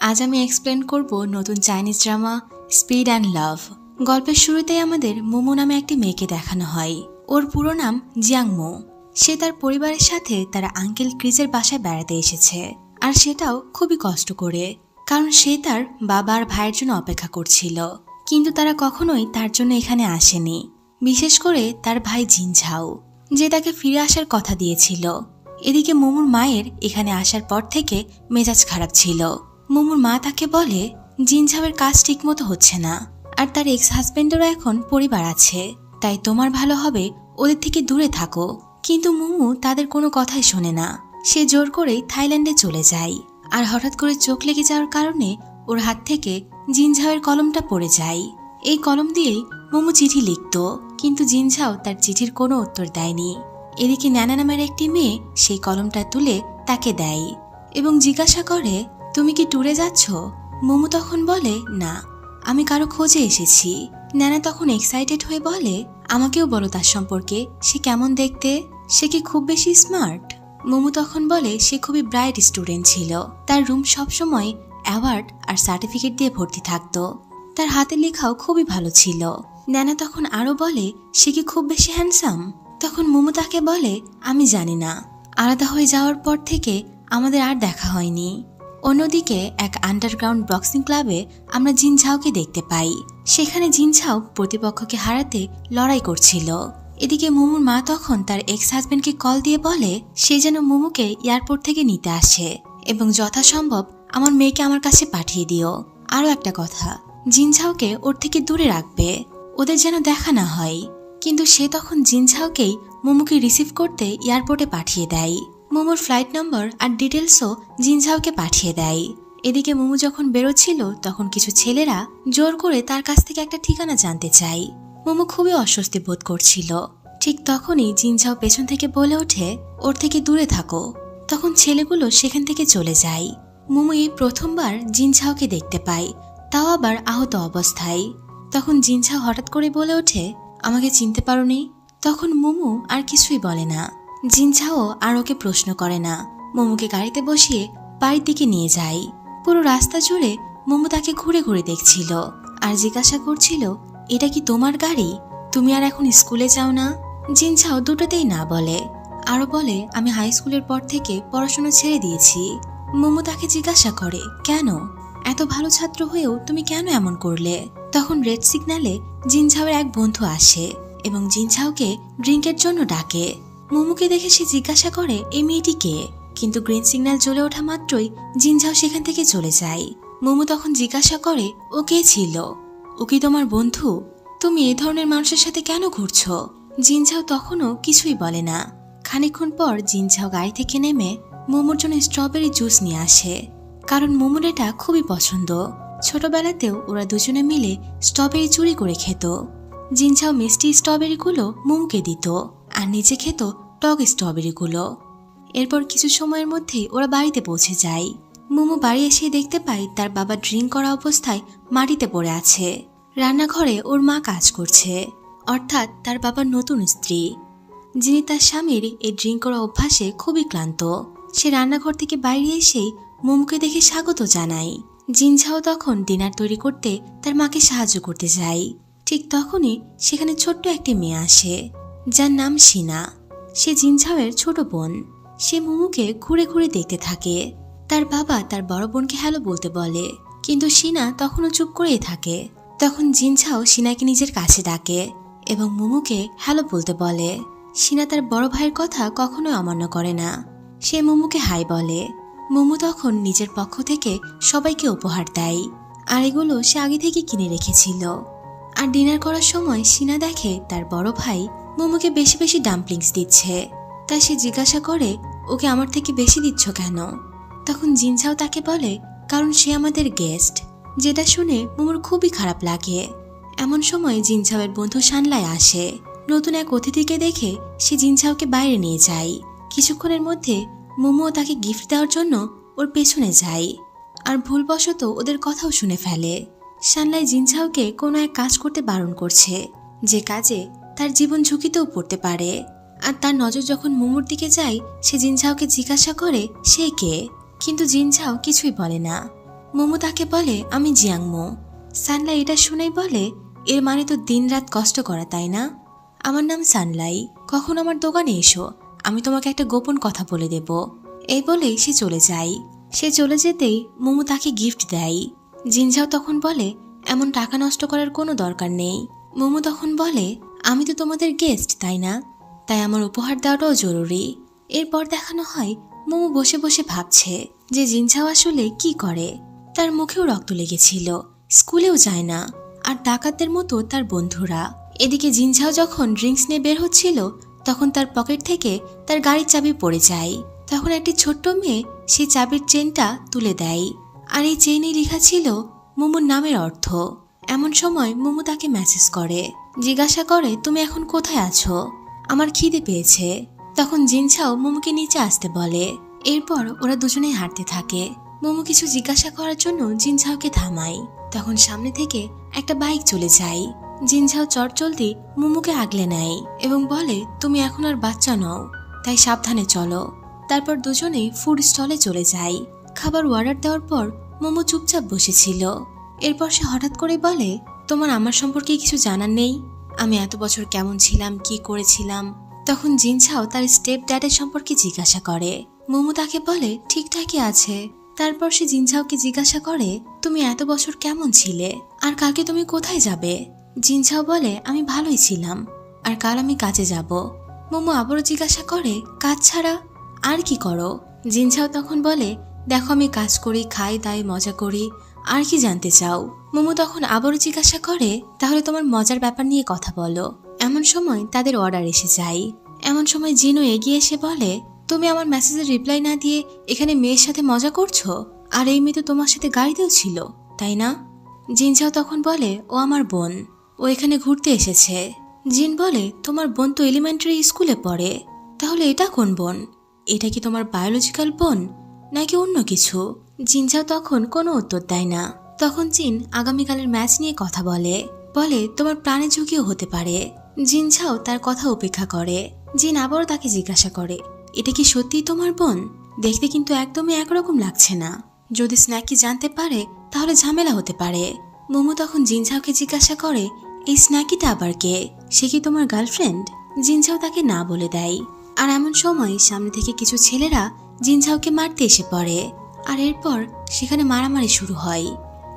আজ আমি এক্সপ্লেন করব নতুন Chinese drama speed and love. গল্পের শুরুতেই আমাদের মোমো নামে একটি মেয়েকে দেখানো হয়। ওর পুরো নাম জিয়াংমো। সে তার পরিবারের সাথে তার আঙ্কেল ক্রিজের বাসায় বেড়াতে এসেছে, আর সেটাও খুবই কষ্ট করে, কারণ সে তার বাবা আর ভাইয়ের জন্য অপেক্ষা করছিল। কিন্তু তারা কখনোই তার জন্য এখানে আসেনি, বিশেষ করে তার ভাই জিনঝাও, যে তাকে ফিরে আসার কথা দিয়েছিল। এদিকে মোমোর মায়ের এখানে আসার পর থেকে মেজাজ খারাপ ছিল। মোমোর মা তাকে বলে জিনঝাওয়ের কাজ ঠিকমতো হচ্ছে না, আর তার এক্স হাজবেন্ডেরও এখন পরিবার আছে, তাই তোমার ভালো হবে ওদের থেকে দূরে থাকো। কিন্তু মোমো তাদের কোনো কথাই শোনে না। সে জোর করেই থাইল্যান্ডে চলে যায়, আর হঠাৎ করে চোখ লেগে যাওয়ার কারণে ওর হাত থেকে জিনঝাওয়ের কলমটা পড়ে যায়। এই কলম দিয়েই মোমো চিঠি লিখত, কিন্তু জিনঝাও তার চিঠির কোনো উত্তর দেয়নি। এদিকে ন্যানা নামের একটি মেয়ে সেই কলমটা তুলে তাকে দেয় এবং জিজ্ঞাসা করে, তুমি কি ট্যুরে যাচ্ছ? মোমো তখন বলে, না, আমি কারো খোঁজে এসেছি। ন্যানা তখন এক্সাইটেড হয়ে বলে, আমাকেও বলো তার সম্পর্কে, সে কেমন দেখতে, সে কি খুব বেশি স্মার্ট? মোমো তখন বলে সে খুবই ব্রাইট স্টুডেন্ট ছিল, তার রুম সবসময় অ্যাওয়ার্ড আর সার্টিফিকেট দিয়ে ভর্তি থাকতো, তার হাতে লেখাও খুবই ভালো ছিল। ন্যানা তখন আরো বলে, সে কি খুব বেশি হ্যান্ডসাম? তখন মোমো তাকে বলে, আমি জানি না, আলাদা হয়ে যাওয়ার পর থেকে আমাদের আর দেখা হয়নি। অন্যদিকে এক আন্ডারগ্রাউন্ড বক্সিং ক্লাবে আমরা জিনঝাওকে দেখতে পাই। সেখানে জিনঝাও প্রতিপক্ষকে হারাতে লড়াই করছিল। এদিকে মোমোর মা তখন তার এক্স হাজবেন্ডকে কল দিয়ে বলে সে যেন মোমোকে এয়ারপোর্ট থেকে নিতে আসে এবং যথাসম্ভব আমার মেয়েকে আমার কাছে পাঠিয়ে দিও। আরও একটা কথা, জিনঝাওকে ওর থেকে দূরে রাখবে, ওদের যেন দেখা না হয়। কিন্তু সে তখন জিনঝাওকেই মোমোকে রিসিভ করতে এয়ারপোর্টে পাঠিয়ে দেয়। মোমোর ফ্লাইট নম্বর আর ডিটেলসও জিনঝাওকে পাঠিয়ে দেয়। এদিকে মোমো যখন বেরোচ্ছিল তখন কিছু ছেলেরা জোর করে তার কাছ থেকে একটা ঠিকানা জানতে চায়। মোমো খুবই অস্বস্তি বোধ করছিল। ঠিক তখনই জিনঝাও পেছন থেকে বলে ওঠে, ওর থেকে দূরে থাকো। তখন ছেলেগুলো সেখান থেকে চলে যায়। মোমো এই প্রথমবার জিনঝাওকে দেখতে পায়, তাও আবার আহত অবস্থায়। তখন জিনঝাও হঠাৎ করে বলে ওঠে, আমাকে চিনতে পারোনি? তখন মোমো আর কিছুই বলে না। জিনঝাও আর ওকে প্রশ্ন করে না। মোমোকে গাড়িতে বসিয়ে বাড়ির দিকে নিয়ে যায়। পুরো রাস্তা জুড়ে মোমো তাকে ঘুরে ঘুরে দেখছিল আর জিজ্ঞাসা করছিল, এটা কি তোমার গাড়ি? তুমি আর এখন স্কুলে যাও না? জিনঝাও দুটোতেই না বলে, আরো বলে, আমি হাই স্কুলের পর থেকে পড়াশোনা ছেড়ে দিয়েছি। মোমো তাকে জিজ্ঞাসা করে, কেন? এত ভালো ছাত্র হয়েও তুমি কেন এমন করলে? তখন রেড সিগন্যালে জিনঝাওয়ের এক বন্ধু আসে এবং জিনঝাওকে ড্রিঙ্কের জন্য ডাকে। মোমোকে দেখে সে জিজ্ঞাসা করে, এই মেয়েটি কে? কিন্তু গ্রিন সিগন্যাল জ্বলে ওঠা মাত্রই জিনঝাও সেখান থেকে চলে যায়। মোমো তখন জিজ্ঞাসা করে, ও কে ছিল? ও কি তোমার বন্ধু? তুমি এ ধরনের মানুষের সাথে কেন ঘুরছো? জিনঝাও তখনও কিছুই বলে না। খানিকক্ষণ পর জিনঝাও গাড়ি থেকে নেমে মোমোর জন্য স্ট্রবেরি জুস নিয়ে আসে, কারণ মোমোর এটা খুবই পছন্দ। ছোটবেলাতেও ওরা দুজনে মিলে স্ট্রবেরি চুরি করে খেত। জিনঝাও মিষ্টি স্ট্রবেরিগুলো মোমোকে দিত আর নিজে খেত টক স্ট্রবেরিগুলো। এরপর কিছু সময়ের মধ্যেই ওরা বাড়িতে পৌঁছে যায়। মোমো বাড়ি এসে দেখতে পায় তার বাবা ড্রিঙ্ক করা অবস্থায় মাটিতে পড়ে আছে। রান্নাঘরে ওর মা কাজ করছে, অর্থাৎ তার বাবার নতুন স্ত্রী, যিনি তার স্বামীর এই ড্রিঙ্ক করা অভ্যাসে খুবই ক্লান্ত। সে রান্নাঘর থেকে বাইরে এসেই মোমোকে দেখে স্বাগত জানায়। জিনঝাও তখন ডিনার তৈরি করতে তার মাকে সাহায্য করতে যায়। ঠিক তখনই সেখানে ছোট্ট একটি মেয়ে আসে, যার নাম সিনা। সে জিনঝাওয়ের ছোট বোন। সে মোমোকে ঘুরে ঘুরে দেখতে থাকে। তার বাবা তার বড় বোনকে হ্যালো বলতে বলে, কিন্তু সিনা তখনও চুপ করেই থাকে। তখন জিনঝাও সিনাকে নিজের কাছে ডাকে এবং মোমোকে হ্যালো বলতে বলে। সিনা তার বড় ভাইয়ের কথা কখনোই অমান্য করে না। সে মোমোকে হাই বলে। মোমো তখন নিজের পক্ষ থেকে সবাইকে উপহার দেয়, আর এগুলো সে আগে থেকে কিনে রেখেছিল। আর ডিনার করার সময় সিনা দেখে তার বড় ভাই মোমোকে বেশি বেশি ডাম্পলিংস দিচ্ছে। তাই সে জিজ্ঞাসা করে, ওকে আমার থেকে বেশি দিচ্ছ কেন? তখন জিনঝাও তাকে বলে, কারণ সে আমাদের গেস্ট। যেটা শুনে মোমোর খুবই খারাপ লাগে। এমন সময় জিনঝাওয়ের বন্ধু সানলাই আসে। নতুন এক অতিথিকে দেখে সে জিনঝাওকে বাইরে নিয়ে যায়। কিছুক্ষণের মধ্যে মোমো তাকে গিফট দেওয়ার জন্য ওর পেছনে যায়, আর ভুলবশত ওদের কথাও শুনে ফেলে। সানলাই জিনঝাওকে কোনো এক কাজ করতে বারণ করছে, যে কাজে তার জীবন ঝুঁকিতেও পড়তে পারে। আর তার নজর যখন মোমোর দিকে যায়, সে জিনঝাওকে জিজ্ঞাসা করে সে কে, কিন্তু জিনঝাও কিছুই বলে না। মোমো তাকে বলে আমি জিয়াংমো। সানলাই এটা শুনেই বলে এর মানে তো দিনরাত কষ্ট করা, তাই না? আমার নাম সানলাই, কখন আমার দোকানে এসো, আমি তোমাকে একটা গোপন কথা বলে দেব। এই বলেই সে চলে যায়। সে চলে যেতেই মোমো তাকে গিফট দেয়। জিনঝাও তখন বলে এমন টাকা নষ্ট করার কোনো দরকার নেই। মোমো তখন বলে আমি তো তোমাদের গেস্ট, তাই না? তাই আমার উপহার দেওয়াটাও জরুরি। এরপর দেখানো হয় মোমো বসে বসে ভাবছে যে জিনঝাও আসলে কি করে। তার মুখেও রক্ত লেগেছিল, স্কুলেও যায় না, আর ডাকাতদের মতো তার বন্ধুরা। এদিকে জিনঝাও যখন ড্রিঙ্কস নিয়ে বের হচ্ছিল তখন তার পকেট থেকে তার গাড়ির চাবি পড়ে যায়। তখন একটি ছোট্ট মেয়ে সেই চাবির চেনটা তুলে দেয়, আর এই চেইনে লেখা ছিল মোমোর নামের অর্থ। এমন সময় মোমো তাকে মেসেজ করে, জিজ্ঞাসা করে তুমি এখন কোথায় আছো, আমার খিদে পেয়েছে। তখন জিনঝাও মোমোকে নিচে আসতে বলে। এরপর ওরা দুজনেই হাঁটতে থাকে। মোমো কিছু জিজ্ঞাসা করার জন্য জিনঝাওকে থামায়। তখন সামনে থেকে একটা বাইক চলে যায়। জিনঝাও চটজলদি মোমোকে আগলে নেয় এবং বলে তুমি এখন আর বাচ্চা নও, তাই সাবধানে চলো। তারপর দুজনেই ফুড স্টলে চলে যায়। খাবার অর্ডার দেওয়ার পর মোমো চুপচাপ বসেছিল। এরপর সে হঠাৎ করে বলে তোমার আমার সম্পর্কে কিছু জানার নেই, আমি এত বছর কেমন ছিলাম, কি করেছিলাম? তখন জিনঝাও তার স্টেপ ড্যাডের সম্পর্কে জিজ্ঞাসা করে। মোমো তাকে বলে ঠিকঠাকই আছে। তারপর সে জিনঝাওকে জিজ্ঞাসা করে তুমি এত বছর কেমন ছিলে, আর কালকে তুমি কোথায় যাবে? জিনঝাও বলে আমি ভালোই ছিলাম, আর কাল আমি কাজে যাব। মোমো আবারও জিজ্ঞাসা করে কাজ ছাড়া আর কি করো? জিনঝাও তখন বলে দেখো আমি কাজ করি, খাই, দাই, মজা করি, আর কি জানতে চাও? মোমো তখন আবারও জিজ্ঞাসা করে তাহলে তোমার মজার ব্যাপার নিয়ে কথা বলো। এমন সময় তাদের অর্ডার এসে যায়। এমন সময় জিনও এগিয়ে এসে বলে তুমি আমার মেসেজের রিপ্লাই না দিয়ে এখানে মেয়ের সাথে মজা করছো, আর এই মেয়ে তো তোমার সাথে গাড়িতেও ছিল, তাই না? জিনঝাও তখন বলে ও আমার বোন, ও এখানে ঘুরতে এসেছে। জিন বলে তোমার বোন তো এলিমেন্টারি স্কুলে পড়ে, তাহলে এটা কোন বোন? এটা কি তোমার বায়োলজিক্যাল বোন নাকি অন্য কিছু? জিনঝাও তখন কোনো উত্তর দেয় না। তখন জিন আগামীকালের ম্যাচ নিয়ে কথা বলে তোমার প্রাণে ঝুঁকিও হতে পারে। জিনঝাও তার কথা উপেক্ষা করে। জিন আবারও তাকে জিজ্ঞাসা করে এটা কি সত্যিই তোমার বোন? দেখতে কিন্তু একদমই একরকম লাগছে না, যদি স্ন্যাকি জানতে পারে তাহলে ঝামেলা হতে পারে। মোমো তখন জিনঝাওকে জিজ্ঞাসা করে এই স্ন্যাকিটা আবার কে? সে কি তোমার গার্লফ্রেন্ড? জিনঝাও তাকে না বলে দেয়। আর এমন সময় সামনে থেকে কিছু ছেলেরা জিনঝাওকে মারতে এসে পড়ে, আর এরপর সেখানে মারামারি শুরু হয়।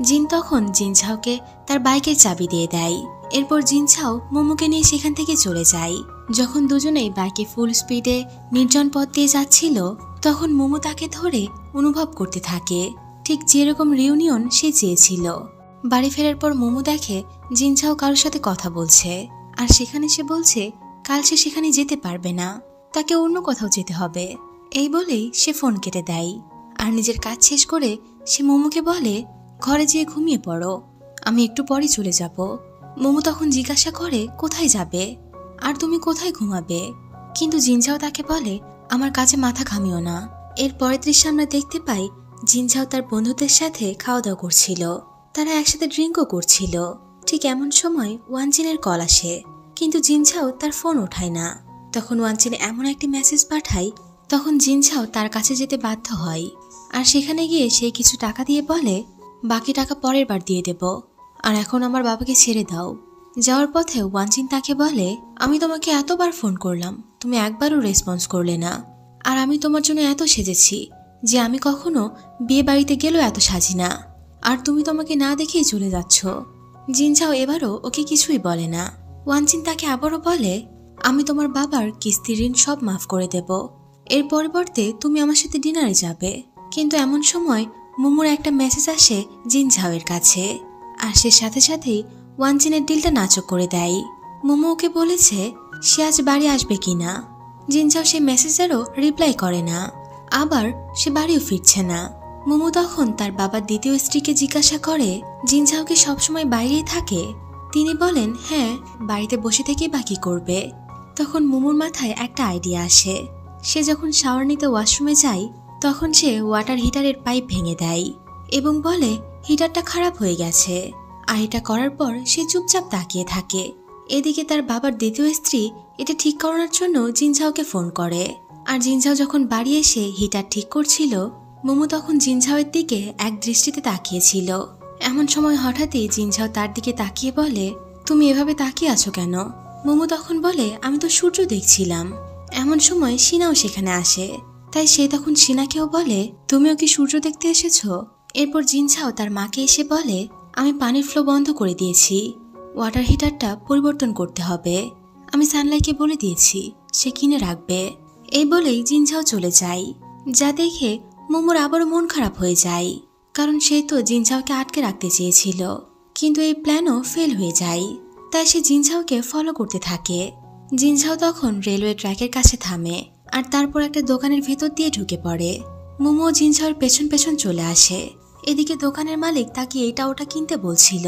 জিন তখন জিনঝাওকে তার বাইকের চাবি দিয়ে দেয়। এরপর জিনঝাও মোমোকে নিয়ে সেখান থেকে চলে যায়। যখন দুজনেই বাইকে ফুল স্পিডে নির্জন পথ দিয়ে যাচ্ছিল তখন মোমো তাকে ধরে অনুভব করতে থাকে ঠিক যেরকম রিউনিয়ন সে চেয়েছিল। বাড়ি ফেরার পর মোমো দেখে জিনঝাও কারোর সাথে কথা বলছে, আর সেখানে সে বলছে কাল সে সেখানে যেতে পারবে না, তাকে অন্য কোথাও যেতে হবে। এই বলেই সে ফোন কেটে দেয়। আর নিজের কাজ শেষ করে সে মোমোকে বলে ঘরে যেয়ে ঘুমিয়ে পড়ো, আমি একটু পরে চলে যাব। মোমো তখন জিজ্ঞাসা করে কোথায় যাবে, আর তুমি কোথায় ঘুমাবে? কিন্তু জিনঝাও তাকে বলে আমার কাছে মাথা ঘামিও না। এর পরের দৃশ্যে আমরা দেখতে পাই জিনঝাও তার বন্ধুদের সাথে খাওয়া দাওয়া করছিল, তারা একসাথে ড্রিঙ্কও করছিল। ঠিক এমন সময় ওয়ানজিনের কল আসে, কিন্তু জিনঝাও তার ফোন ওঠায় না। তখন ওয়ানজিন এমন একটি মেসেজ পাঠায়, তখন জিনঝাও তার কাছে যেতে বাধ্য হয়। আর সেখানে গিয়ে সে কিছু টাকা দিয়ে বলে বাকি টাকা পরের বার দিয়ে দেব, আর এখন আমার বাবাকে ছেড়ে দাও। যাওয়ার পথে ওয়ানজিন তাকে বলে আমি তোমাকে এতবার ফোন করলাম, তুমি একবারও রেসপন্স করলে না, আর আমি তোমার জন্য এত সেজেছি যে আমি কখনো বিয়ে বাড়িতে গেলেও এত সাজি না, আর তুমি তোমাকে না দেখেই চলে যাচ্ছ। জিনঝাও এবারও ওকে কিছুই বলে না। ওয়ানজিন তাকে আবারও বলে আমি তোমার বাবার কিস্তি ঋণ সব মাফ করে দেব, এর পরিবর্তে তুমি আমার সাথে ডিনারে যাবে। কিন্তু এমন সময় মোমোর একটা মেসেজ আসে জিনঝাওয়ের কাছে, আর সে সাথে সাথেই ওয়ানজিনের ডিলটা নাচক করে দেয়। মোমো ওকে বলেছে সে আজ বাড়ি আসবে কিনা। জিনঝাও সেই মেসেজেরও রিপ্লাই করে না, আবার সে বাড়িও ফিরছে না। মোমো তখন তার বাবার দ্বিতীয় স্ত্রীকে জিজ্ঞাসা করে জিনঝাওকে সবসময় বাইরেই থাকে? তিনি বলেন হ্যাঁ, বাড়িতে বসে থেকেই বাকি করবে। তখন মোমোর মাথায় একটা আইডিয়া আসে। সে যখন শাওয়ার নিতে ওয়াশরুমে যায় তখন সে ওয়াটার হিটারের পাইপ ভেঙে দেয় এবং বলে হিটারটা খারাপ হয়ে গেছে। আর এটা করার পর সে চুপচাপ তাকিয়ে থাকে। এদিকে তার বাবার দ্বিতীয় স্ত্রী এটা ঠিক করানোর জন্য জিনঝাওকে ফোন করে। আর জিনঝাও যখন বাড়ি এসে হিটার ঠিক করছিল মোমো তখন জিনঝাওয়ের দিকে এক দৃষ্টিতে তাকিয়েছিল। এমন সময় হঠাৎই জিনঝাও তার দিকে তাকিয়ে বলে, তুমি এভাবে তাকিয়ে আছো কেন? মোমো তখন বলে, আমি তো সূর্য দেখছিলাম। এমন সময় সিনাও সেখানে আসে, তাই সে তখন সিনাকেও বলে, তুমিও কি সূর্য দেখতে এসেছো? এরপর জিনঝাও তার মাকে এসে বলে, আমি পানির ফ্লো বন্ধ করে দিয়েছি, ওয়াটার হিটারটা পরিবর্তন করতে হবে। আমি সানলাইকে বলে দিয়েছি, সে কিনে রাখবে। এই বলেই জিনঝাও চলে যায়। যা দেখে মোমোর আবারও মন খারাপ হয়ে যায়, কারণ সে তো জিনঝাওকে আটকে রাখতে চেয়েছিল, কিন্তু এই প্ল্যানও ফেল হয়ে যায়। তাই সে জিনঝাওকে ফলো করতে থাকে। জিনঝাও তখন রেলওয়ে ট্র্যাকের কাছে থামে, আর তারপর একটা দোকানের ভেতর দিয়ে ঢুকে পড়ে। মোমো জিনঝাওর পেছন পেছন চলে আসে। এদিকে দোকানের মালিক তাকে এটা ওটা কিনতে বলছিল,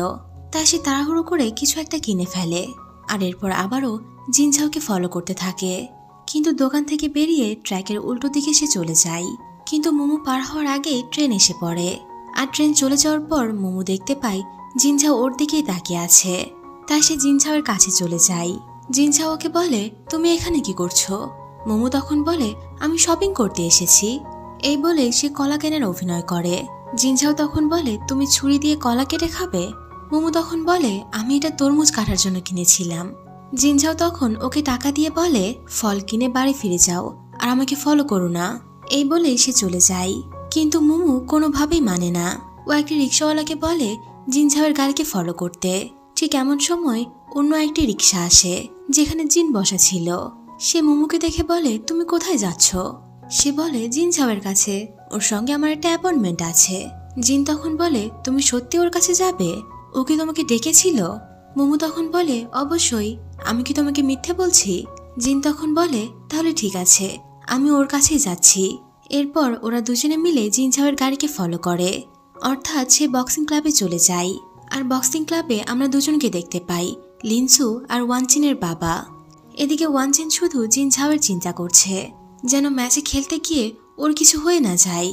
তাই সে তাড়াহুড়ো করে কিছু একটা কিনে ফেলে, আর এরপর আবারও জিনঝাওকে ফলো করতে থাকে। কিন্তু দোকান থেকে বেরিয়ে ট্র্যাকের উল্টো দিকে সে চলে যায়। কিন্তু মোমো পার হওয়ার আগে ট্রেন এসে পড়ে, আর ট্রেন চলে যাওয়ার পর মোমো দেখতে পায় জিনঝাও ওর দিকেই তাকিয়ে আছে। তাই সে জিনঝাওয়ের কাছে চলে যায়। জিনঝাও ওকে বলে, তুমি এখানে কি করছো? মোমো তখন বলে, আমি শপিং করতে এসেছি। এই বলে সে কলা কেনার অভিনয় করে। জিনঝাও তখন বলে, তুমি ছুরি দিয়ে কলা কেটে খাবে? মোমো তখন বলে, আমি এটা তরমুজ কাটার জন্য কিনেছিলাম। জিনঝাও তখন ওকে টাকা দিয়ে বলে, ফল কিনে বাড়ি ফিরে যাও, আর আমাকে ফলো করো না। এই বলে সে চলে যায়। কিন্তু মোমো কোনোভাবেই মানে না। ও একটি রিক্সাওয়ালাকে বলে জিনঝাওয়ের গাড়িকে ফলো করতে। ঠিক এমন সময় অন্য একটি রিক্সা আসে, যেখানে জিন বসা ছিল। সে মোমোকে দেখে বলে, তুমি কোথায় যাচ্ছ? সে বলে, জিনঝাওয়ের কাছে, ওর সঙ্গে আমার একটা অ্যাপয়েন্টমেন্ট আছে। জিন তখন বলে, তুমি সত্যি ওর কাছে যাবে? ও কি তোমাকে ডেকেছিল? মোমো তখন বলে, অবশ্যই, আমি কি তোমাকে মিথ্যে বলছি? জিন তখন বলে, তাহলে ঠিক আছে, আমি ওর কাছেই যাচ্ছি। এরপর ওরা দুজনে মিলে জিনঝাওয়ের গাড়িকে ফলো করে, অর্থাৎ সে বক্সিং ক্লাবে চলে যায়। আর বক্সিং ক্লাবে আমরা দুজনকে দেখতে পাই, লিনসু আর ওয়ানচিনের বাবা। এদিকে ওয়ানচিন শুধু জিনঝাওয়ের চিন্তা করছে, যেন ম্যাচে খেলতে গিয়ে ওর কিছু হয়ে না যায়।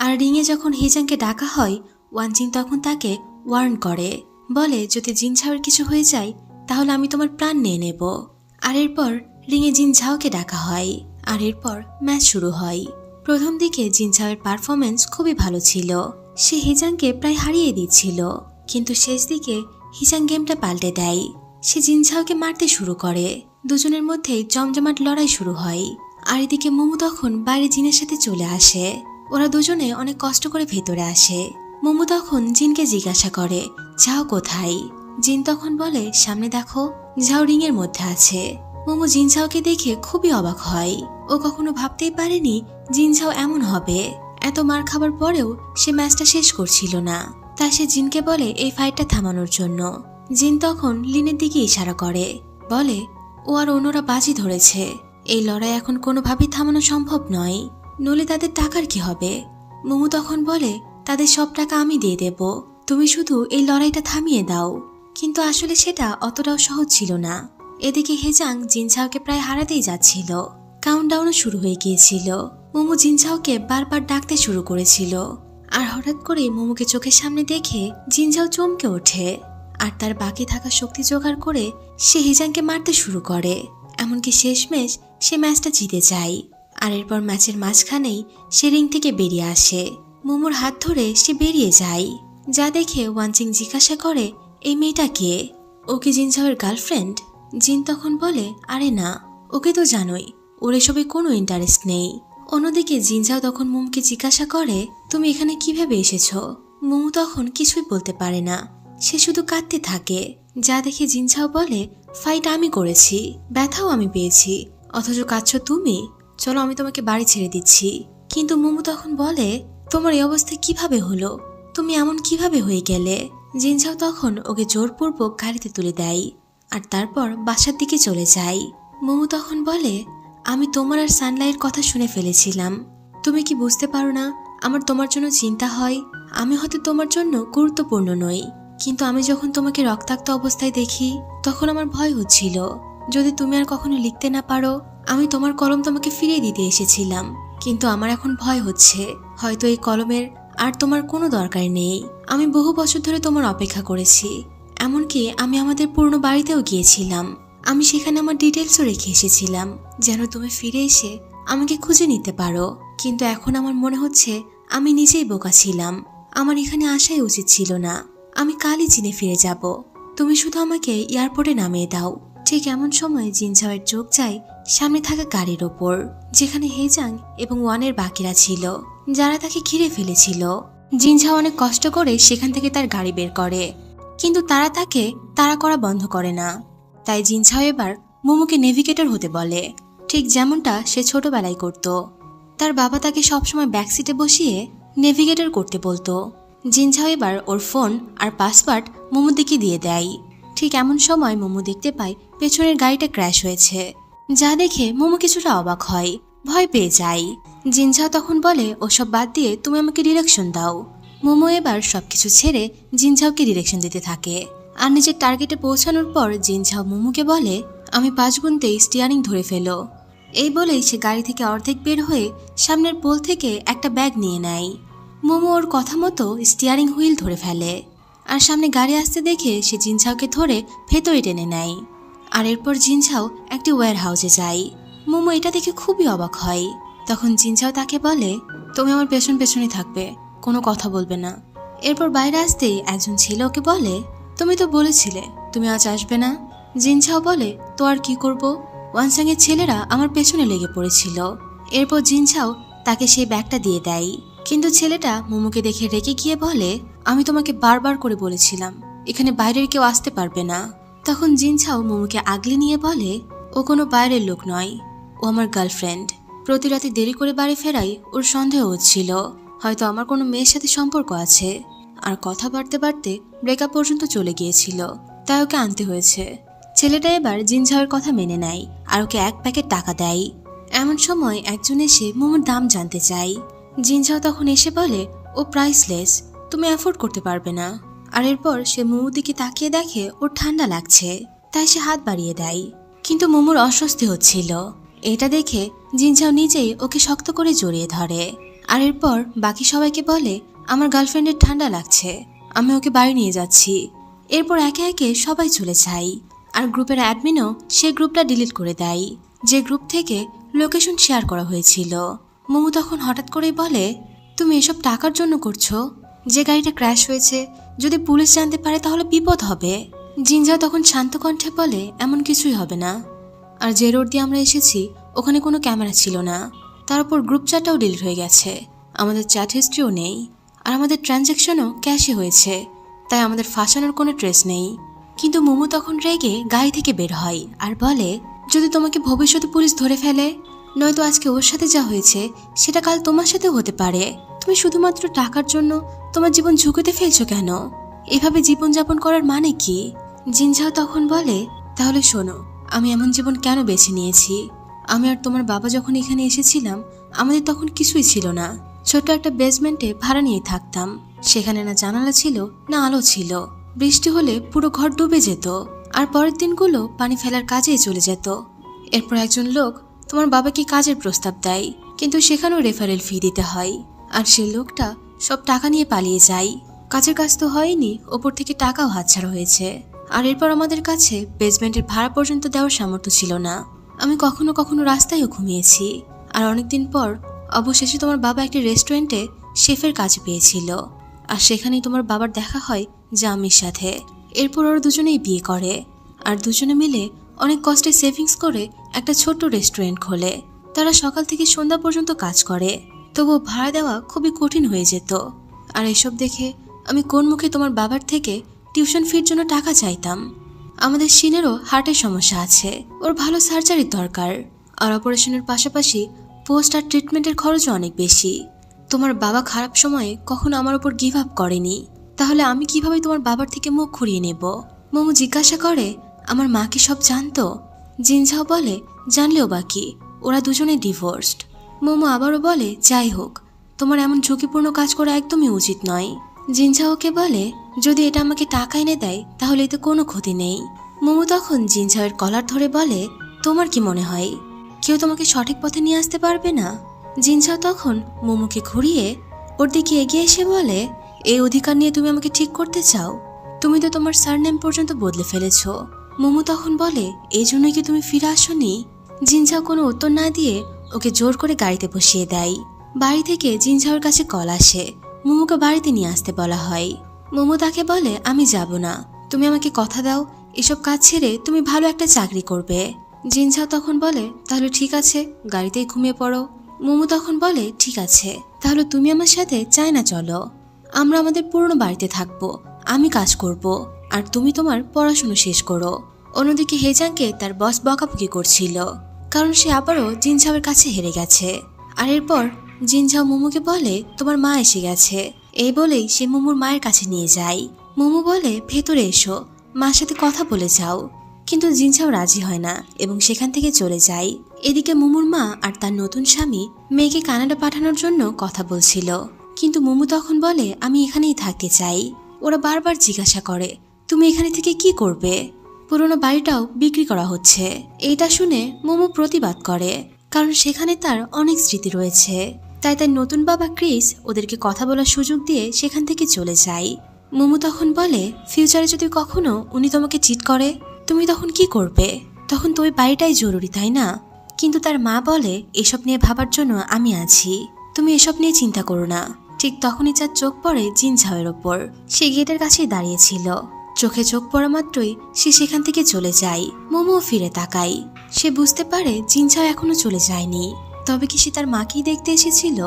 আর রিংয়ে যখন হিজাংকে ডাকা হয়, ওয়ানচিন তখন তাকে ওয়ার্ন করে, বলে, যদি জিনঝাওয়ের কিছু হয়ে যায় তাহলে আমি তোমার প্রাণ নিয়ে নেব। আর এরপর রিংয়ে জিনঝাওকে ডাকা হয়, আর এরপর ম্যাচ শুরু হয়। প্রথম দিকে জিনঝাওয়ের পারফরমেন্স খুবই ভালো ছিল, সে হিজাংকে প্রায় হারিয়ে দিচ্ছিল। কিন্তু শেষ দিকে হিজাং গেমটা পাল্টে দেয়। সে জিনঝাওকে মারতে শুরু করে, দুজনের মধ্যে জমজমাট লড়াই শুরু হয়। আর এদিকে মোমো তখন বাইরে জিনের সাথে চলে আসে। ওরা দুজনে অনেক কষ্ট করে ভেতরে আসে। মোমো তখন জিনকে জিজ্ঞাসা করে, ঝাও কোথায়? জিন তখন বলে, সামনে দেখো, ঝাও রিং এর মধ্যে আছে। মোমো জিনঝাওকে দেখে খুবই অবাক হয়। ও কখনো ভাবতেই পারেনি জিনঝাও এমন হবে। এত মার খাবার পরেও সে ম্যাচটা শেষ করছিল না, তাই সে জিনকে বলে এই ফাইটটা থামানোর জন্য। জিন তখন লিনের দিকে ইশারা করে, বলে, ও আর অন্যরা বাজি ধরেছে, এই লড়াই এখন কোনোভাবেই থামানো সম্ভব নয়, নইলে তাদের টাকার কি হবে? মোমো তখন বলে, তাদের সব টাকা আমি দিয়ে দেব, তুমি শুধু এই লড়াইটা থামিয়ে দাও। কিন্তু আসলে সেটা অতটাও সহজ ছিল না। এদিকে হেজাং জিনঝাওকে প্রায় হারাতেই যাচ্ছিল। কাউন্টডাউনও শুরু হয়ে গিয়েছিল। মোমো জিনঝাওকে বারবার ডাকতে শুরু করেছিল। আর হঠাৎ করে মোমোকে চোখের সামনে দেখে জিনঝাও চমকে ওঠে, আর তার বাকি থাকা শক্তি জোগাড় করে সে হিজাংকে মারতে শুরু করে। এমনকি শেষমেশ সে ম্যাচটা জিতে যায়। আর এরপর ম্যাচের মাঝখানেই সে রিং থেকে বেরিয়ে আসে। মোমোর হাত ধরে সে বেরিয়ে যায়। যা দেখে ওয়ানচিং জিজ্ঞাসা করে, এই মেয়েটা কে? ও কি জিনঝাওয়ের গার্লফ্রেন্ড? জিন তখন বলে, আরে না, ওকে তো জানোই, ওর এসবে কোনো ইন্টারেস্ট নেই। অন্যদিকে জিনঝাও তখন মোমোকে জিজ্ঞাসা করে, তুমি এখানে কিভাবে এসেছো? মোমো তখন কিছুই বলতে পারে না, সে শুধু কাঁদতে থাকে। যা দেখে জিনঝাও বলে, ফাইট আমি করেছি, ব্যথাও আমি পেয়েছি, অথচ কাঁদছো তুমি? চলো আমি তোমাকে বাড়ি ছেড়ে দিচ্ছি। কিন্তু মোমো তখন বলে, তোমার এই অবস্থা কিভাবে হলো? তুমি এমন কিভাবে হয়ে গেলে? জিনঝাও তখন ওকে জোরপূর্বক গাড়িতে তুলে দেয়, আর তারপর বাসার দিকে চলে যায়। মোমো তখন বলে, আমি তোমার আর সানলাইয়ের কথা শুনে ফেলেছিলাম। তুমি কি বুঝতে পারো না আমার তোমার জন্য চিন্তা হয়? আমি হয়তো তোমার জন্য গুরুত্বপূর্ণ নই, কিন্তু আমি যখন তোমাকে রক্তাক্ত অবস্থায় দেখি তখন আমার ভয় হচ্ছিল, যদি তুমি আর কখনো লিখতে না পারো। আমি তোমার কলম তোমাকে ফিরিয়ে দিতে এসেছিলাম, কিন্তু আমার এখন ভয় হচ্ছে হয়তো এই কলমের আর তোমার কোনো দরকার নেই। আমি বহু বছর ধরে তোমার অপেক্ষা করেছি, এমনকি আমি আমাদের পুরনো বাড়িতেও গিয়েছিলাম। আমি সেখানে আমার ডিটেলসও রেখে এসেছিলাম, যেন তুমি ফিরে এসে আমাকে খুঁজে নিতে পারো। কিন্তু এখন আমার মনে হচ্ছে আমি নিজেই বোকা ছিলাম, আমার এখানে আসাই উচিত ছিল না। আমি কালই চীনে ফিরে যাব, তুমি শুধু আমাকে এয়ারপোর্টে নামিয়ে দাও। ঠিক এমন সময় জিনঝাওয়ের চোখ যায় সামনে থাকা গাড়ির ওপর, যেখানে হেজাং এবং ওয়ানের বাকিরা ছিল, যারা তাকে ঘিরে ফেলেছিল। জিনঝাও অনেক কষ্ট করে সেখান থেকে তার গাড়ি বের করে, কিন্তু তারা তাকে তাড়া করা বন্ধ করে না। তাই জিনঝাও এবার মোমোকে নেভিগেটর হতে বলে, ঠিক যেমনটা সে ছোটবেলায় করত। তার বাবা তাকে সবসময় ব্যাকসিটে বসিয়ে নেভিগেটর করতে বলতো। জিনঝাও এবার ওর ফোন আর পাসওয়ার্ড মোমোর দিকে দিয়ে দেয়। ঠিক এমন সময় মোমো দেখতে পায় পেছনের গাড়িটা ক্র্যাশ হয়েছে, যা দেখে মোমো কিছুটা অবাক হয়, ভয় পেয়ে যায়। জিনঝাও তখন বলে, ওসব বাদ দিয়ে তুমি আমাকে ডিরেকশন দাও। মোমো এবার সবকিছু ছেড়ে জিনঝাওকে ডিরেকশন দিতে থাকে। আর নিজের টার্গেটে পৌঁছানোর পর জিনঝাও মোমোকে বলে, আমি 5 গুনতেই স্টিয়ারিং ধরে ফেলো। এই বলেই সে গাড়ি থেকে অর্ধেক বের হয়ে সামনের পোল থেকে একটা ব্যাগ নিয়ে নেয়। মোমো ওর কথা মতো স্টিয়ারিং হুইল ধরে ফেলে, আর সামনে গাড়ি আসতে দেখে সে জিনঝাওকে ধরে ভেতরে টেনে নেয়। আর এরপর জিনঝাও একটি ওয়্যার হাউসে যায়। মোমো এটা দেখে খুবই অবাক হয়। তখন জিনঝাও তাকে বলে, তুমি আমার পেছন পেছনে থাকবে, কোনো কথা বলবে না। এরপর বাইরে আসতেই একজন ছেলে ওকে বলে, তুমি তো বলেছিলে তুমি আজ আসবে না। জিনঝাও বলে, তো আর কি করব, ওয়ানসাংয়ের ছেলেরা আমার পেছনে লেগে পড়েছিল। এরপর জিনঝাও তাকে সেই ব্যাগটা দিয়ে দেয়, কিন্তু ছেলেটা মোমোকে দেখে রেগে গিয়ে বলে, আমি তোমাকে বারবার করে বলেছিলাম এখানে বাইরের কেউ আসতে পারবে না। তখন জিনঝাও মোমোকে আগলে নিয়ে বলে, ও কোনো বাইরের লোক নয়, ও আমার গার্লফ্রেন্ড। প্রতি রাতে দেরি করে বাড়ি ফেরাই ওর সন্দেহ হচ্ছিল, হয়তো আমার কোনো মেয়ের সাথে সম্পর্ক আছে। আর কথা বাড়তে বাড়তে ব্রেকআপ পর্যন্ত চলে গিয়েছিল, তাই ওকে আনতে হয়েছে। ছেলেটা এবার জিনঝাওয়ের কথা মেনে নেয় আর ওকে 1 প্যাকেট টাকা দেয়। এমন সময় একজন এসে মোমোর দাম জানতে চায়। জিনঝাও তখন এসে বলে, ও প্রাইসলেস, তুমি অ্যাফোর্ড করতে পারবে না। আর এরপর সে মোমোর দিকে তাকিয়ে দেখে ওর ঠান্ডা লাগছে, তাই সে হাত বাড়িয়ে দেয়, কিন্তু মোমোর অস্বস্তি হচ্ছিল। এটা দেখে জিনঝাও নিজেই ওকে শক্ত করে জড়িয়ে ধরে। আর এরপর বাকি সবাইকে বলে, আমার গার্লফ্রেন্ডের ঠান্ডা লাগছে, আমি ওকে বাড়ি নিয়ে যাচ্ছি। এরপর একে একে সবাই চলে যায়, আর গ্রুপের অ্যাডমিনও সেই গ্রুপটা ডিলিট করে দেয়, যে গ্রুপ থেকে লোকেশন শেয়ার করা হয়েছিল। মোমো তখন হঠাৎ করেই বলে, তুমি এসব টাকার জন্য করছো? যে গাড়িটা ক্র্যাশ হয়েছে, যদি পুলিশ জানতে পারে তাহলে বিপদ হবে। জিনঝাও তখন শান্ত কণ্ঠে বলে, এমন কিছুই হবে না। আর যে রোড দিয়ে আমরা এসেছি ওখানে কোনো ক্যামেরা ছিল না, তার উপর গ্রুপ চ্যাটটাও ডিলিট হয়ে গেছে, আমাদের চ্যাট হিস্ট্রিও নেই, আর আমাদের ট্রানজ্যাকশনও ক্যাশে হয়েছে, তাই আমাদের ফাঁসানোর কোনো ট্রেস নেই। কিন্তু মোমো তখন রেগে গাড়ি থেকে বের হয় আর বলে, যদি তোমাকে ভবিষ্যতে পুলিশ ধরে ফেলে, নয়তো আজকে ওর সাথে যা হয়েছে সেটা কাল তোমার সাথেও হতে পারে। তুমি শুধুমাত্র টাকার জন্য তোমার জীবন ঝুঁকিতে ফেলছো কেন? এভাবে জীবনযাপন করার মানে কি? জিনঝাও তখন বলে, তাহলে শোনো, আমি এমন জীবন কেন বেছে নিয়েছি। আমি আর তোমার বাবা যখন এখানে এসেছিলাম আমাদের তখন কিছুই ছিল না, ছোট্ট একটা বেসমেন্টে ভাড়া নিয়ে থাকতাম। সেখানে না জানালা ছিল না আলো ছিল, বৃষ্টি হলে পুরো ঘর ডুবে যেত, আর পরের দিনগুলো পানি ফেলার কাজেই চলে যেত। এরপর একজন লোক তোমার বাবাকে কাজের প্রস্তাব দেয়, কিন্তু সেখানেও রেফারেল ফি দিতে হয়, আর সেই লোকটা সব টাকা নিয়ে পালিয়ে যায়। কাজের কাজ তো হয়নি, ওপর থেকে টাকাও হাতছাড়া হয়েছে। আর এরপর আমাদের কাছে বেসমেন্টের ভাড়া পর্যন্ত দেওয়ার সামর্থ্য ছিল না। আমি কখনো কখনো রাস্তায়ও ঘুমিয়েছি। আর অনেকদিন পর অবশেষে তোমার বাবা একটি রেস্টুরেন্টে শেফের কাজ পেয়েছিল, আর সেখানেই তোমার বাবার দেখা হয় জামির সাথে। এরপর ওরা দুজনেই বিয়ে করে, আর দুজনে মিলে অনেক কষ্টে সেভিংস করে একটা ছোট্ট রেস্টুরেন্ট খোলে। তারা সকাল থেকে সন্ধ্যা পর্যন্ত কাজ করে, তবুও ভাড়া দেওয়া খুবই কঠিন হয়ে যেত। আর এসব দেখে আমি কোন মুখে তোমার বাবার থেকে টিউশন ফির জন্য টাকা চাইতাম। আমাদের শিনেরও হার্টের সমস্যা আছে, ওর ভালো সার্জারির দরকার, আর অপারেশনের পাশাপাশি পোস্ট আর ট্রিটমেন্টের খরচও অনেক বেশি। তোমার বাবা খারাপ সময়ে কখনো আমার উপর গিভ আপ করেনি, তাহলে আমি কিভাবে তোমার বাবার থেকে মুখ ঘুরিয়ে নেব? মোমো জিজ্ঞাসা করে, আমার মা কি সব জানতো? জিনঝাও বলে, জানলেও বাকি, ওরা দুজনে ডিভোর্সড। মোমো আবারও বলে, যাই হোক, তোমার এমন ঝুঁকিপূর্ণ কাজ করা একদমই উচিত নয়। জিনঝাওকে বলে, যদি এটা আমাকে টাকা এনে দেয় তাহলে এতে কোনো ক্ষতি নেই। মোমো তখন জিনঝাওয়ের কলার ধরে বলে, তোমার কি মনে হয় কেউ তোমাকে সঠিক পথে নিয়ে আসতে পারবে না? জিনঝাও তখন মোমোকে ঘুরিয়ে ওর দিকে এগিয়ে এসে বলে, এই অধিকার নিয়ে তুমি আমাকে ঠিক করতে চাও? তুমি তো তোমার সারনেম পর্যন্ত বদলে ফেলেছ। মোমো তখন বলে, এই জন্যই কি তুমি ফিরে আসোনি? জিনঝাও কোনো উত্তর না দিয়ে ওকে জোর করে গাড়িতে বসিয়ে দেয়। বাড়ি থেকে জিনঝাওয়ের কাছে কল আসে। মোমোকে বাড়িতে নিয়ে আসতে বলা হয়। মোমো তাকে বলে, আমি যাব না, তুমি আমাকে কথা দাও এসব কাজ ছেড়ে তুমি ভালো একটা চাকরি করবে। জিনঝাও তখন বলে, তাহলে ঠিক আছে, গাড়িতেই ঘুমিয়ে পড়ো। মোমো তখন বলে, ঠিক আছে, তাহলে তুমি আমার সাথে চায়না চলো, আমরা আমাদের পুরনো বাড়িতে থাকবো, আমি কাজ করব আর তুমি তোমার পড়াশোনা শেষ করো। অন্যদিকে হেজাংকে তার বস বকাবকি করছিল, কারণ সে আবারও জিনঝাওয়ের কাছে হেরে গেছে। আর এরপর জিনঝাও মোমোকে বলে, তোমার মা এসে গেছে। এই বলেই সে মোমোর মায়ের কাছে নিয়ে যায়। মোমো বলে, ভেতরে এসো, মার সাথে কথা বলে যাও। কিন্তু জিনঝাও রাজি হয় না এবং সেখান থেকে চলে যায়। এদিকে মোমোর মা আর তার নতুন স্বামী মেয়েকে কানাডা পাঠানোর জন্য কথা বলছিল, কিন্তু মোমো তখন বলে, আমি এখানেই থাকতে চাই। ওরা বারবার জিজ্ঞাসা করে, তুমি এখানে থেকে কি করবে? পুরোনো বাড়িটাও বিক্রি করা হচ্ছে। এইটা শুনে মোমো প্রতিবাদ করে, কারণ সেখানে তার অনেক স্মৃতি রয়েছে। তাই তার নতুন বাবা ক্রিস ওদেরকে কথা বলার সুযোগ দিয়ে সেখান থেকে চলে যায়। মোমো তখন বলে, ফিউচারে যদি কখনো উনি তোমাকে চিট করে তুমি তখন কি করবে? তখন তো ওই বাড়িটাই জরুরি, তাই না? কিন্তু তার মা বলে, এসব নিয়ে ভাবার জন্য আমি আছি, তুমি এসব নিয়ে চিন্তা করো না। ঠিক তখনই তার চোখ পড়ে জিনঝাওয়ের ওপর। সে গেটের কাছেই দাঁড়িয়েছিল। চোখে চোখ পড়া মাত্রই সে সেখান থেকে চলে যায়। মোমো ফিরে তাকায়। সে বুঝতে পারে জিনঝাও এখনো চলে যায়নি। তবে কি সে তার মাকেই দেখতে এসেছিল?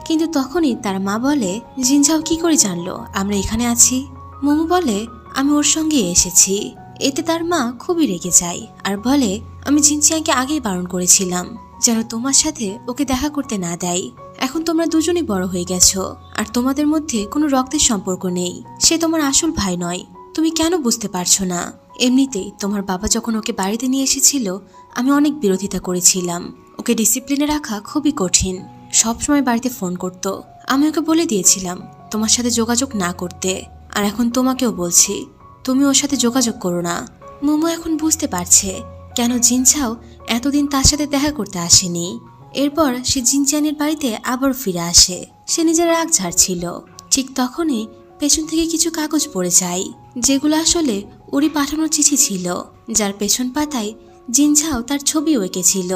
কিন্তু তখনই তার মা বলে, জিনঝাও কি করে জানলো আমরা এখানে আছি? মোমো বলে, আমি ওর সঙ্গে এসেছি। এতে তার মা খুবই রেগে যায় আর বলে, আমি জিনচিয়াকে আগেই বারণ করেছিলাম যেন তোমার সাথে ওকে দেখা করতে না দেয়। এখন তোমরা দুজনেই বড় হয়ে গেছো আর তোমাদের মধ্যে কোনো রক্তের সম্পর্ক নেই। সে তোমার আসল ভাই নয়। তুমি কেন বুঝতে পারছো না? এমনিতেই তোমার বাবা যখন ওকে বাড়িতে নিয়ে এসেছিল আমি অনেক বিরোধিতা করেছিলাম। ওকে ডিসিপ্লিনে রাখা খুবই কঠিন। সবসময় বাড়িতে ফোন করতো। আমি ওকে বলে দিয়েছিলাম তোমার সাথে যোগাযোগ না করতে। আর এখন তোমাকেও বলছি, তুমি ওর সাথে যোগাযোগ করো না। মোমো এখন বুঝতে পারছে কেন জিনঝাও এতদিন তার সাথে দেখা করতে আসেনি। এরপর সে জিনচিয়ানের বাড়িতে আবার ফিরে আসে। সে নিজের রাগ ঝাড়ছিল। ঠিক তখনই পেছন থেকে কিছু কাগজ পড়ে যায়, যেগুলো আসলে ওরই পাঠানোর চিঠি ছিল, যার পেছন পাতায় জিনঝাও তার ছবিও এঁকেছিল।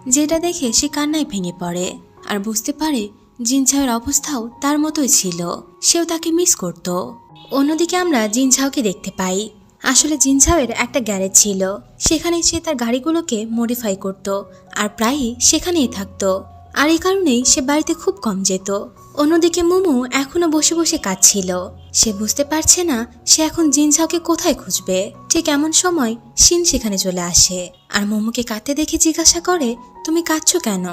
যেটা দেখে সে কান্নায় ভেঙে পড়ে আর বুঝতে পারে জিনঝাওয়ের অবস্থাও তার মতোই ছিল। সেও তাকে মিস করত। অন্যদিকে আমরা জিনঝাওকে দেখতে পাই। আসলে জিনঝাওয়ের একটা গ্যারেজ ছিল। সেখানেই সে তার গাড়িগুলোকে মডিফাই করত আর প্রায়ই সেখানেই থাকতো। আর এই কারণেই সে বাড়িতে খুব কম যেত। অন্যদিকে মোমো এখনো বসে বসে কাঁদছিল। সে বুঝতে পারছে না সে এখন জিনঝাওকে কোথায় খুঁজবে। ঠিক এমন সময় শিন সেখানে চলে আসে আর মোমোকে কাঁদতে দেখে জিজ্ঞাসা করে, তুমি কাঁদছো কেন?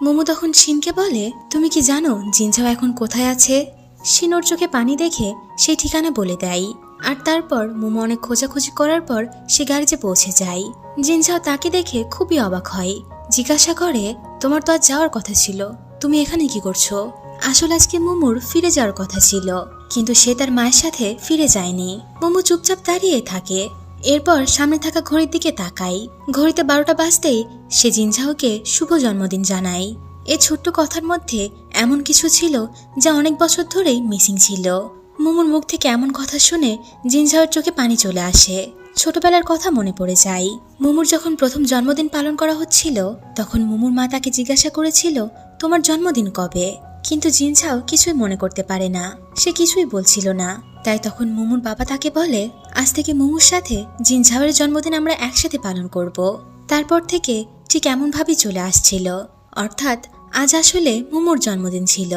মোমো তখন শিনকে বলে, তুমি কি জানো জিনঝাও এখন কোথায় আছে? শিন ওর চোখে পানি দেখে সেই ঠিকানা বলে দেয়। আর তারপর মোমো অনেক খোঁজাখুঁজি করার পর সে গাড়িতে পৌঁছে যায়। জিনঝাও তাকে দেখে খুবই অবাক হয়। জিজ্ঞাসা করে, তোমার তো আজ যাওয়ার কথা ছিল, তুমি এখানে কি করছো? আসলে আজকে মোমোর ফিরে যাওয়ার কথা ছিল, কিন্তু সে তার মায়ের সাথে ফিরে যায়নি। মোমো চুপচাপ দাঁড়িয়ে থাকে। এরপর সামনে থাকা ঘড়ির দিকে তাকায়। ঘড়িতে 12টা বাজতেই সে জিনঝাওকে শুভ জন্মদিন জানায়। এই ছোট্ট কথার মধ্যে এমন কিছু ছিল যা অনেক বছর ধরেই মিসিং ছিল। মোমোর মুখ থেকে এমন কথা শুনে জিনঝাওয়ের চোখে পানি চলে আসে। ছোটবেলার কথা মনে পড়ে যায়। মোমোর যখন প্রথম জন্মদিন পালন করা হচ্ছিল তখন মোমোর মা তাকে জিজ্ঞাসা করেছিল, তোমার জন্মদিন কবে? কিন্তু জিনঝাও কিছুই মনে করতে পারে না। সে কিছুই বলছিল না। তাই তখন মোমোর বাবা তাকে বলে, আজ থেকে মোমোর সাথে জিনঝাওয়ের জন্মদিন আমরা একসাথে পালন করব। তারপর থেকে ঠিক এমনভাবেই চলে আসছিল। অর্থাৎ আজ আসলে মোমোর জন্মদিন ছিল।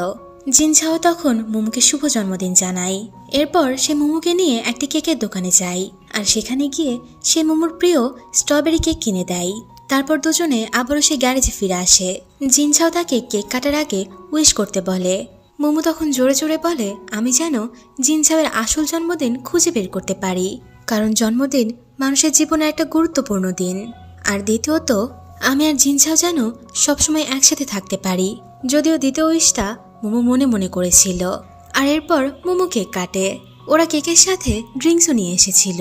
জিনঝাও তখন মোমোকে শুভ জন্মদিন জানায়। এরপর সে মোমোকে নিয়ে একটি কেকের দোকানে যায় আর সেখানে গিয়ে সে মোমোর প্রিয় স্ট্রবেরি কেক কিনে দেয়। তারপর দুজনে আবারও সে গ্যারেজে ফিরে আসে। জিনঝাও তাকে কেক কাটার আগে উইশ করতে বলে। মোমো তখন জোরে জোরে বলে, আমি যেন জিনঝাওয়ের আসল জন্মদিন খুঁজে বের করতে পারি, কারণ জন্মদিন মানুষের জীবনে একটা গুরুত্বপূর্ণ দিন। আর দ্বিতীয়ত আমি আর জিনঝাও যেন সবসময় একসাথে থাকতে পারি। যদিও দ্বিতীয় উইশটা মোমো মনে মনে করেছিল। আর এরপর মোমো কেক কাটে। ওরা কেকের সাথে ড্রিঙ্কসও নিয়ে এসেছিল।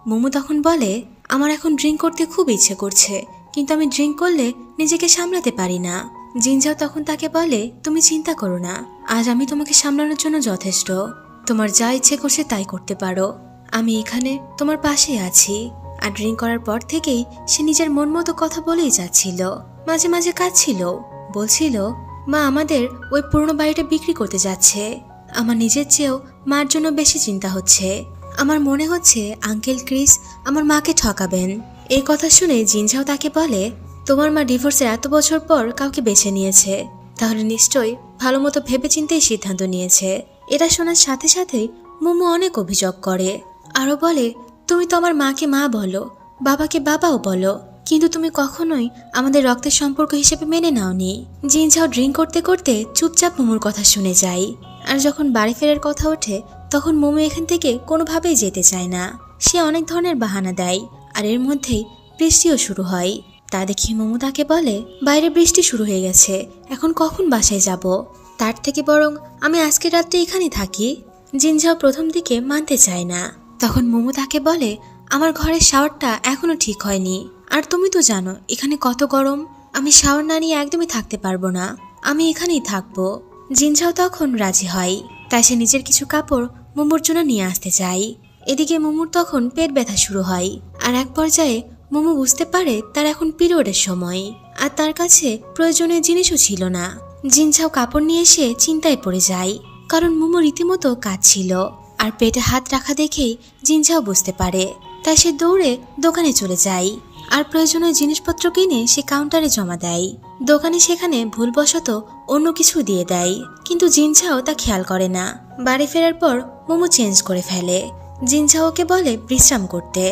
মোমো তখন বলে, আমার এখন ড্রিঙ্ক করতে খুব ইচ্ছে করছে, কিন্তু আমি ড্রিঙ্ক করলে নিজেকে সামলাতে পারি না। জিনঝাও তখন তাকে বলে, তুমি চিন্তা করো না, আজ আমি তোমাকে সামলানোর জন্য যথেষ্ট। তোমার যা ইচ্ছে করছে তাই করতে পারো, আমি এখানে তোমার পাশে আছি। আর ড্রিঙ্ক করার পর থেকেই সে নিজের মন মতো কথা বলেই যাচ্ছিল। মাঝে মাঝে কাঁদছিল, বলছিল, মা আমাদের ওই পুরনো বাড়িটা বিক্রি করতে যাচ্ছে। আমার নিজের চেয়েও মার জন্য বেশি চিন্তা হচ্ছে। আমার মনে হচ্ছে আঙ্কেল ক্রিস আমার মাকে ঠকাবেন। এই কথা শুনে জিনঝাও তাকে বলে, তোমার মা ডিভোর্সের এত বছর পর কাউকে বেছে নিয়েছে, তাহলে নিশ্চয়ই ভালো মতো ভেবেচিন্তেই সিদ্ধান্ত নিয়েছে। এটা শোনার সাথে সাথেই মোমো অনেক অভিযোগ করে, আরো বলে, তুমি তো আমার মাকে মা বলো, বাবাকে বাবাও বলো, কিন্তু তুমি কখনোই আমাদের রক্তের সম্পর্ক হিসেবে মেনে নাওনি। জিনঝাও ড্রিঙ্ক করতে করতে চুপচাপ মোমোর কথা শুনে যায়। আর যখন বাড়ি ফেরার কথা ওঠে তখন মোমো এখান থেকে কোনোভাবেই যেতে চায় না। সে অনেক ধরনের বাহানা দেয়, আর এর মধ্যেই বৃষ্টিও শুরু হয়। তা দেখে মোমো তাকে বলে, বাইরে বৃষ্টি শুরু হয়ে গেছে, এখন কখন বাসায় যাব? তার থেকে বরং আমি আজকে রাত্রে এখানেই থাকি। জিনঝাও প্রথম দিকে মানতে চায় না। তখন মোমো তাকে বলে, আমার ঘরের শাওয়ারটা এখনো ঠিক হয়নি, আর তুমি তো জানো এখানে কত গরম। আমি শাওয়ার না নিয়ে একদমই থাকতে পারবো না, আমি এখানেই থাকবো। জিনঝাও তখন রাজি হয়, তাই সে নিজের কিছু কাপড় মোমোর জন্য নিয়ে আসতে চায়। এদিকে মোমোর তখন পেট ব্যথা শুরু হয়, আর এক পর্যায়ে মোমো বুঝতে পারে তার এখন পিরিয়ডের সময়, আর তার কাছে প্রয়োজনীয় জিনিসও ছিল না। জিনঝাও কাপড় নিয়ে এসে চিন্তায় পড়ে যায়, কারণ মোমো রীতিমতো কাঁদছিল। আর পেটে হাত রাখা দেখেই জিনঝাও বুঝতে পারে, তাই সে দৌড়ে দোকানে চলে যায় আর প্রয়োজনীয় জিনিসপত্র কিনে সে কাউন্টারে জমা দেয়। দোকানি সেখানে ভুলবশত অন্য কিছু দিয়ে দেয়, কিন্তু জিনঝাও তা খেয়াল করে না। বাড়ি ফেরার পর মোমো চেঞ্জ করে ফেলে। জিনঝাও ওকে বলে বিশ্রাম করতে।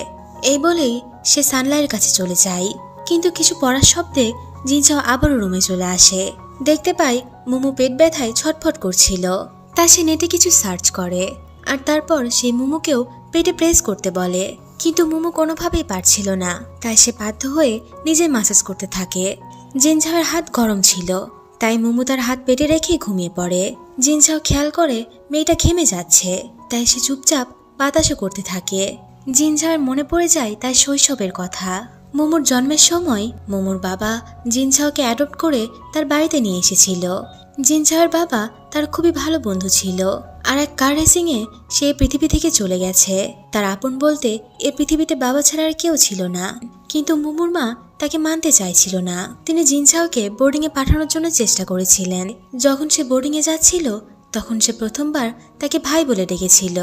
এই বলেই সে সানলাইয়ের কাছে চলে যায়, কিন্তু কিছু পড়ার শব্দে জিনঝাও আবারও রুমে চলে আসে। দেখতে পায় মোমো পেট ব্যথায় ছটফট করছিল। তা সে নেটে কিছু সার্চ করে, আর তারপর সেই মোমোকেও পেটে প্রেস করতে বলে, কিন্তু মোমো কোনোভাবেই পারছিল না। তাই সে বাধ্য হয়ে নিজে ম্যাসাজ করতে থাকে। জিনঝাওয়ের হাত গরম ছিল, তাই মোমো তার হাত পেটে রেখে ঘুমিয়ে পড়ে। জিনঝাও খেয়াল করে মেয়েটা ঘেমে যাচ্ছে, তাই সে চুপচাপ বাতাসও করতে থাকে। জিনঝাওয়ের মনে পড়ে যায় তার শৈশবের কথা। মোমোর জন্মের সময় মোমোর বাবা জিনঝাওকে অ্যাডপ্ট করে তার বাড়িতে নিয়ে এসেছিল। জিনঝাওয়ের বাবা তার খুবই ভালো বন্ধু ছিল, আর এক কার রেসিং এ সে পৃথিবী থেকে চলে গেছে। তার আপন বলতে এ পৃথিবীতে বাবা ছাড়া আর কেউ ছিল না, কিন্তু মোমোর মা তাকে মানতে চাইছিল না। তিনি জিনঝাওকে বোর্ডিং এ পাঠানোর জন্য চেষ্টা করেছিলেন। যখন সে বোর্ডিং এ যাচ্ছিল তখন সে প্রথমবার তাকে ভাই বলে ডেকেছিল।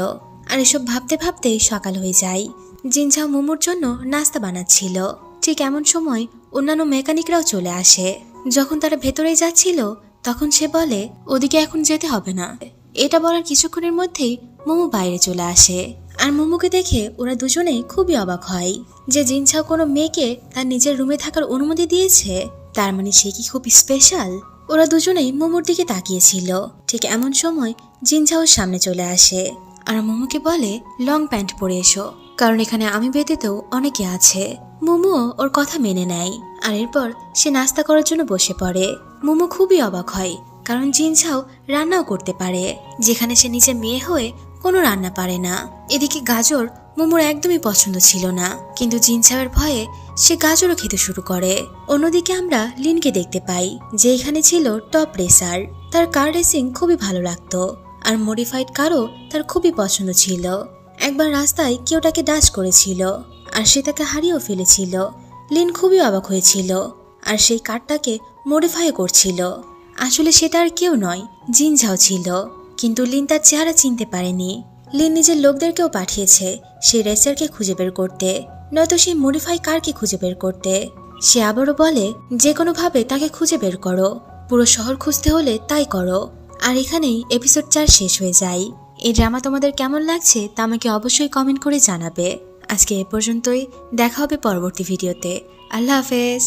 আর এসব ভাবতে ভাবতেই সকাল হয়ে যায়। জিনঝাও মোমোর জন্য নাস্তা বানাচ্ছিল। ঠিক এমন সময় অন্যান্য মেকানিকরাও চলে আসে। যখন তারা ভেতরে যাচ্ছিল তখন সে বলে, ওদিকে এখন যেতে হবে না। এটা বলার কিছুক্ষণের মধ্যেই মোমো বাইরে চলে আসে, আর মোমোকে দেখে ওরা দুজনেই খুবই অবাক হয় যে জিনঝাও কোনো মেয়েকে তার নিজের রুমে থাকার অনুমতি দিয়েছে। তার মানে সে কি খুব স্পেশাল? ওরা দুজনেই মোমোর দিকে তাকিয়েছিল। ঠিক এমন সময় জিনঝাওর সামনে চলে আসে আর মোমোকে বলে, লং প্যান্ট পরে এসো, কারণ এখানে আমি ব্যতীত অনেকে আছে। মোমো ওর কথা মেনে নেয়, আর এরপর সে নাস্তা করার জন্য বসে পড়ে। মোমো খুবই অবাক হয়, কারণ জিনঝাও রান্নাও করতে পারে, যেখানে সে নিজে মেয়ে হয়ে কোনো রান্না পারে না। এদিকে গাজর মোমোর একদমই পছন্দ ছিল না, কিন্তু জিনঝাওয়ের ভয়ে সে গাজরও খেতে শুরু করে। অন্যদিকে আমরা লিনকে দেখতে পাই, যে এখানে ছিল টপ রেসার। তার কার রেসিং খুবই ভালো লাগতো, আর মডিফাইড কারও তার খুবই পছন্দ ছিল। একবার রাস্তায় কেউ তাকে ডাচ করেছিল, আর সে তাকে হারিয়েও ফেলেছিল। লিন খুবই অবাক হয়েছিল, আর সেই কারটাকে মডিফাই করছিল। আসলে সেটা আর কেউ নয়, জিনঝাও ছিল, কিন্তু লিন তার চেহারা চিনতে পারেনি। লিন নিজের লোকদেরকেও পাঠিয়েছে সেই রেসারকে খুঁজে বের করতে, নয়তো সেই মডিফাই কারকে খুঁজে বের করতে। সে আবারও বলে, যে কোনোভাবে তাকে খুঁজে বের করো, পুরো শহর খুঁজতে হলে তাই করো। আর এখানেই এপিসোড 4 শেষ হয়ে যায়। এই ড্রামা তোমাদের কেমন লাগছে তা আমাকে অবশ্যই কমেন্ট করে জানাবে। আজকে এ পর্যন্তই, দেখা হবে পরবর্তী ভিডিওতে। আল্লাহ হাফেজ।